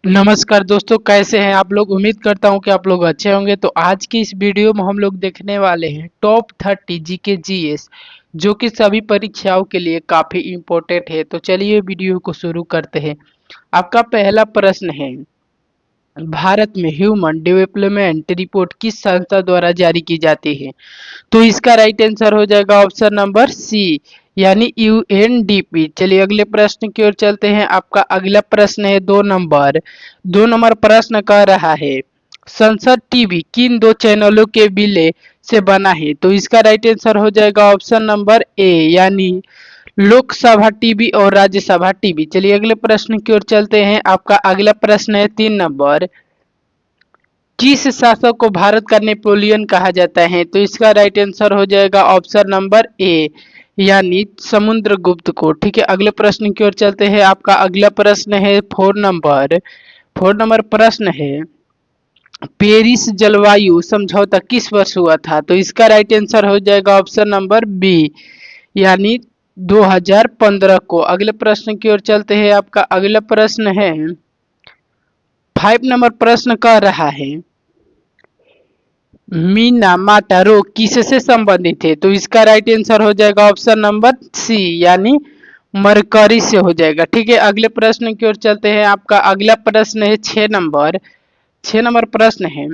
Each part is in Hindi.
नमस्कार दोस्तों, कैसे हैं आप लोग। उम्मीद करता हूं कि आप लोग अच्छे होंगे। तो आज की इस वीडियो में हम लोग देखने वाले हैं टॉप 30 जीके जीएस, जो कि सभी परीक्षाओं के लिए काफी इम्पोर्टेंट है। तो चलिए वीडियो को शुरू करते हैं। आपका पहला प्रश्न है, भारत में ह्यूमन डेवलपमेंट रिपोर्ट किस संस्था द्वारा जारी की जाती है। तो इसका राइट आंसर हो जाएगा ऑप्शन नंबर सी, यानी यूएनडीपी। चलिए अगले प्रश्न की ओर चलते हैं। आपका अगला प्रश्न है 2 नंबर प्रश्न कह रहा है, संसद टीवी किन दो चैनलों के विलय से बना है। तो इसका राइट आंसर हो जाएगा ऑप्शन नंबर ए, यानी लोकसभा टीवी और राज्यसभा टीवी। चलिए अगले प्रश्न की ओर चलते हैं। आपका अगला प्रश्न है 3 नंबर, किस शासक को भारत का नेपोलियन कहा जाता है। तो इसका राइट आंसर हो जाएगा ऑप्शन नंबर ए, यानी समुद्रगुप्त को। ठीक है, अगले प्रश्न की ओर चलते हैं। आपका अगला प्रश्न है 4 नंबर प्रश्न है, पेरिस जलवायु समझौता किस वर्ष हुआ था। तो इसका राइट आंसर हो जाएगा ऑप्शन नंबर बी, यानी 2015 को। अगले प्रश्न की ओर चलते हैं। आपका अगला प्रश्न है 5 नंबर प्रश्न कह रहा है, मीना माटा रोग किससे संबंधित है। तो इसका राइट आंसर हो जाएगा ऑप्शन नंबर सी, यानी मरकरी से हो जाएगा। ठीक है, अगले प्रश्न की ओर चलते हैं। आपका अगला प्रश्न है 6 नंबर प्रश्न है,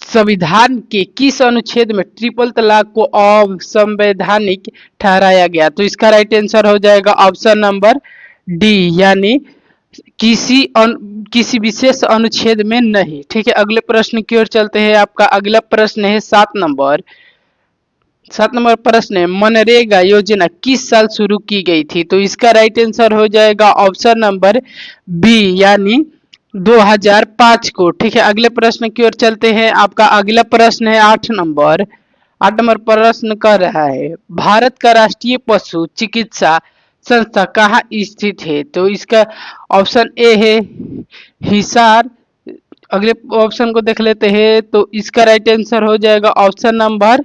संविधान के किस अनुच्छेद में ट्रिपल तलाक को अवैधानिक ठहराया गया। तो इसका राइट आंसर हो जाएगा ऑप्शन नंबर डी, यानी किसी विशेष अनुच्छेद में नहीं। ठीक है, अगले प्रश्न की ओर चलते हैं। आपका अगला प्रश्न है 7 नंबर प्रश्न है, मनरेगा योजना किस साल शुरू की गई थी। तो इसका राइट आंसर हो जाएगा ऑप्शन नंबर बी, यानी 2005 को। ठीक है, अगले प्रश्न की ओर चलते हैं। आपका अगला प्रश्न है 8 नंबर प्रश्न कर रहा है, भारत का राष्ट्रीय पशु चिकित्सा संस्था कहाँ स्थित है। तो इसका ऑप्शन ए है हिसार। अगले ऑप्शन को देख लेते हैं। तो इसका राइट आंसर हो जाएगा ऑप्शन नंबर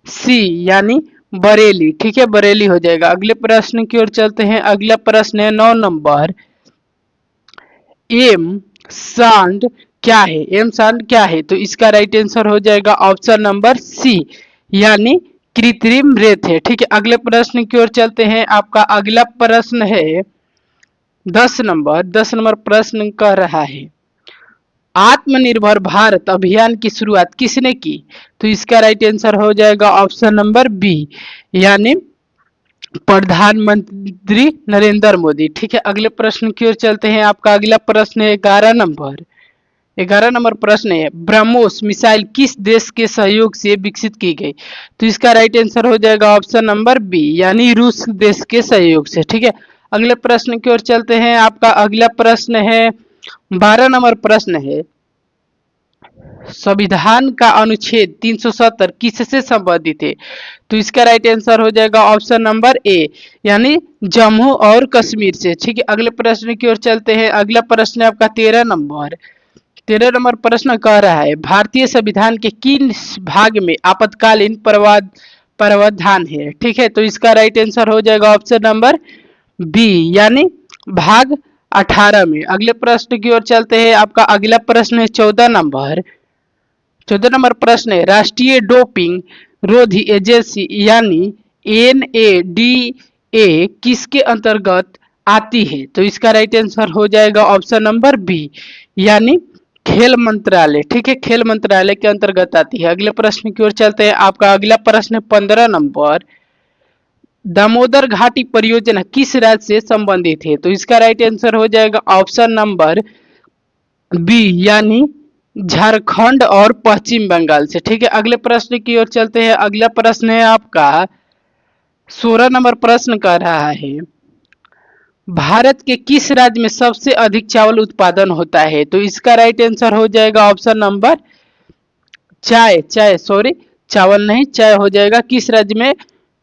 सी, यानी बरेली। ठीक है, बरेली हो जाएगा। अगले प्रश्न की ओर चलते हैं। अगला प्रश्न है 9 नंबर, एम सांड क्या है। एम सांड क्या है। तो इसका राइट आंसर हो जाएगा ऑप्शन नंबर सी, यानी कृत्रिम रेत है। ठीक है, अगले प्रश्न की ओर चलते हैं। आपका अगला प्रश्न है 10 नंबर प्रश्न कह रहा है, आत्मनिर्भर भारत अभियान की शुरुआत किसने की। तो इसका राइट आंसर हो जाएगा ऑप्शन नंबर बी, यानी प्रधानमंत्री नरेंद्र मोदी। ठीक है, अगले प्रश्न की ओर चलते हैं। आपका अगला प्रश्न है 11 नंबर प्रश्न है, ब्रह्मोस मिसाइल किस देश के सहयोग से विकसित की गई। तो इसका राइट आंसर हो जाएगा ऑप्शन नंबर बी, यानी रूस देश के सहयोग से। ठीक है, अगले प्रश्न की ओर चलते हैं। आपका अगला प्रश्न है 12 नंबर प्रश्न है, संविधान का अनुच्छेद 370 किससे संबंधित है। तो इसका राइट आंसर हो जाएगा ऑप्शन नंबर ए, यानी जम्मू और कश्मीर से। ठीक है, अगले प्रश्न की ओर चलते हैं। अगला प्रश्न है आपका 13 नंबर प्रश्न कह रहा है, भारतीय संविधान के किन भाग में आपातकालीन प्रावधान है। ठीक है, तो इसका राइट आंसर हो जाएगा ऑप्शन नंबर बी, यानी भाग 18 में। अगले प्रश्न की ओर चलते हैं। आपका अगला प्रश्न है 14 नंबर प्रश्न है, राष्ट्रीय डोपिंग रोधी एजेंसी यानी NADA किसके अंतर्गत आती है। तो इसका राइट आंसर हो जाएगा ऑप्शन नंबर बी, यानी खेल मंत्रालय। ठीक है, खेल मंत्रालय के अंतर्गत आती है। अगले प्रश्न की ओर चलते हैं। आपका अगला प्रश्न 15 नंबर, दामोदर घाटी परियोजना किस राज्य से संबंधित है। तो इसका राइट आंसर हो जाएगा ऑप्शन नंबर बी, यानी झारखंड और पश्चिम बंगाल से। ठीक है, अगले प्रश्न की ओर चलते हैं। अगला प्रश्न है आपका 16 नंबर प्रश्न कर रहा है, भारत के किस राज्य में सबसे अधिक चावल उत्पादन होता है। तो इसका राइट आंसर हो जाएगा ऑप्शन नंबर चावल नहीं, चाय हो जाएगा। किस राज्य में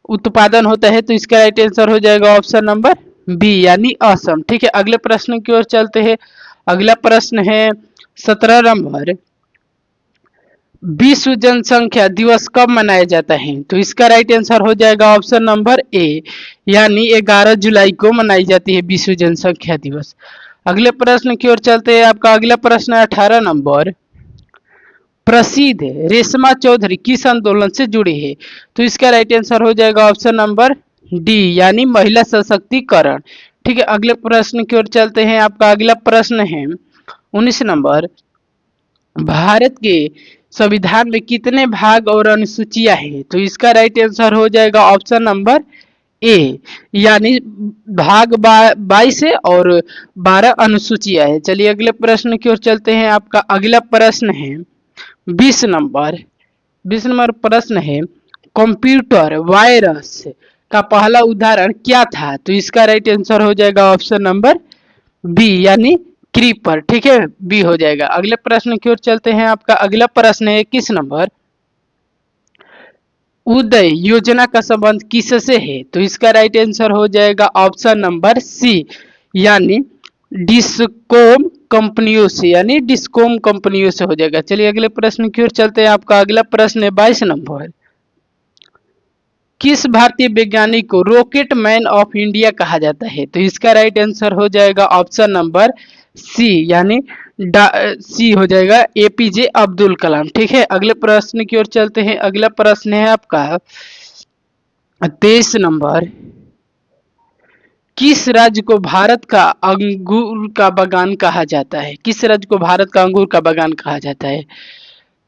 उत्पादन होता है। तो इसका राइट आंसर हो जाएगा ऑप्शन नंबर बी, यानी असम। ठीक है, अगले प्रश्न की ओर चलते हैं। अगला प्रश्न है 17 नंबर, विश्व जनसंख्या दिवस कब मनाया जाता है। तो इसका राइट आंसर हो जाएगा ऑप्शन नंबर ए, यानी 11 जुलाई को मनाई जाती है विश्व जनसंख्या दिवस। अगले प्रश्न की ओर चलते हैं। आपका अगला प्रश्न है 18 नंबर। प्रसिद्ध रेशमा चौधरी किस आंदोलन से जुड़ी है? तो इसका राइट आंसर हो जाएगा ऑप्शन नंबर डी, यानी महिला सशक्तिकरण। ठीक है, अगले प्रश्न की ओर चलते हैं। आपका अगला प्रश्न है 19 नंबर। भारत के संविधान में कितने भाग और अनुसूचियां हैं? तो इसका राइट आंसर हो जाएगा ऑप्शन नंबर ए, यानी भाग 22 है और 12 अनुसूचियां है। चलिए अगले प्रश्न की ओर चलते हैं। आपका अगला प्रश्न है 20 नंबर। 20 नंबर प्रश्न है कंप्यूटर वायरस का पहला उदाहरण क्या था? तो इसका राइट आंसर हो जाएगा ऑप्शन नंबर बी, यानी क्रीपर। ठीक है, बी हो जाएगा। अगले प्रश्न की ओर चलते हैं। आपका अगला प्रश्न है 21 नंबर। उदय योजना का संबंध किससे है? तो इसका राइट आंसर हो जाएगा ऑप्शन नंबर सी, यानी डिस्कोम कंपनियों से, यानी डिस्कोम कंपनियों से हो जाएगा। चलिए अगले प्रश्न की ओर चलते हैं। आपका अगला प्रश्न है 22 नंबर। किस भारतीय वैज्ञानिक को रॉकेट मैन ऑफ इंडिया कहा जाता है? तो इसका राइट आंसर हो जाएगा ऑप्शन नंबर सी, यानी सी हो जाएगा एपीजे अब्दुल कलाम। ठीक है, अगले प्रश्न की ओर चलते हैं। अगला प्रश्न है आपका 23 नंबर। किस राज्य को भारत का अंगूर का बागान कहा जाता है? किस राज्य को भारत का अंगूर का बागान कहा जाता है?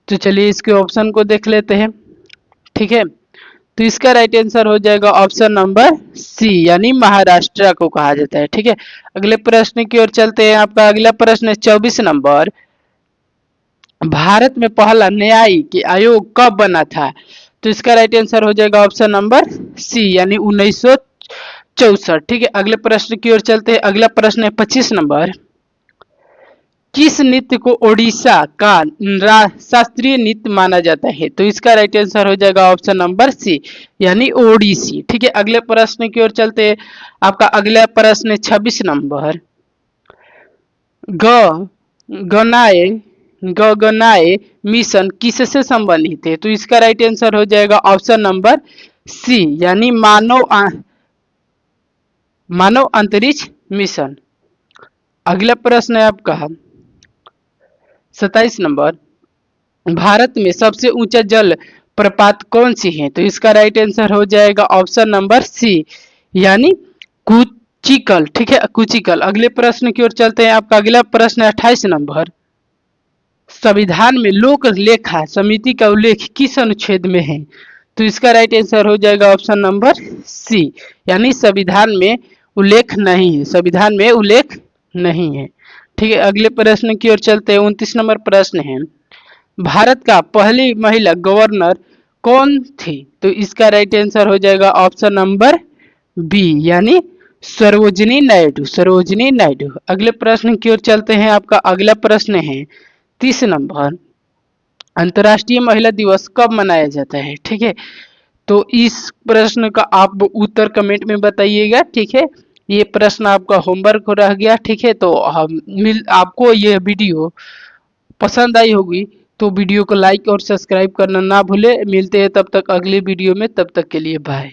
तो चलिए इसके ऑप्शन को देख लेते हैं। ठीक है, तो इसका राइट आंसर हो जाएगा ऑप्शन नंबर सी, यानी महाराष्ट्र को कहा जाता है। ठीक है, अगले प्रश्न की ओर चलते हैं। आपका अगला प्रश्न है 24 नंबर। भारत में पहला न्यायिक आयोग कब बना था? तो इसका राइट आंसर हो जाएगा ऑप्शन नंबर सी, यानी 1964। ठीक है, अगले प्रश्न की ओर चलते हैं। अगला प्रश्न है 25 नंबर। किस नृत्य को ओडिशा का शास्त्रीय नृत्य माना जाता है? तो इसका राइट आंसर हो जाएगा ऑप्शन नंबर सी, यानी ओडिसी। ठीक है, अगले प्रश्न की ओर चलते हैं। आपका अगला प्रश्न है 26 नंबर। गगनाए गगनाए मिशन किससे संबंधित है? तो इसका राइट आंसर हो जाएगा ऑप्शन नंबर सी, यानी मानव अंतरिक्ष मिशन। अगला प्रश्न है आपका 27 नंबर। भारत में सबसे ऊंचा जल प्रपात कौन सी है? तो इसका राइट आंसर हो जाएगा ऑप्शन नंबर सी, यानी कुचिकल। ठीक है, कुचिकल। अगले प्रश्न की ओर चलते हैं। आपका अगला प्रश्न है 28 नंबर। संविधान में लोक लेखा समिति का उल्लेख किस अनुच्छेद में है? तो इसका राइट आंसर हो जाएगा ऑप्शन नंबर सी, यानी संविधान में उल्लेख नहीं है, संविधान में उल्लेख नहीं है। ठीक है, अगले प्रश्न की ओर चलते हैं। 29 नंबर प्रश्न है भारत का पहली महिला गवर्नर कौन थी? तो इसका राइट आंसर हो जाएगा ऑप्शन नंबर बी, यानी सरोजिनी नायडू, सरोजिनी नायडू। अगले प्रश्न की ओर चलते हैं। आपका अगला प्रश्न है 30 नंबर। अंतर्राष्ट्रीय महिला दिवस कब मनाया जाता है? ठीक है, तो इस प्रश्न का आप उत्तर कमेंट में बताइएगा। ठीक है, ये प्रश्न आपका होमवर्क रह गया। ठीक है, तो आपको ये वीडियो पसंद आई होगी तो वीडियो को लाइक और सब्सक्राइब करना ना भूले। मिलते हैं तब तक अगले वीडियो में, तब तक के लिए बाय।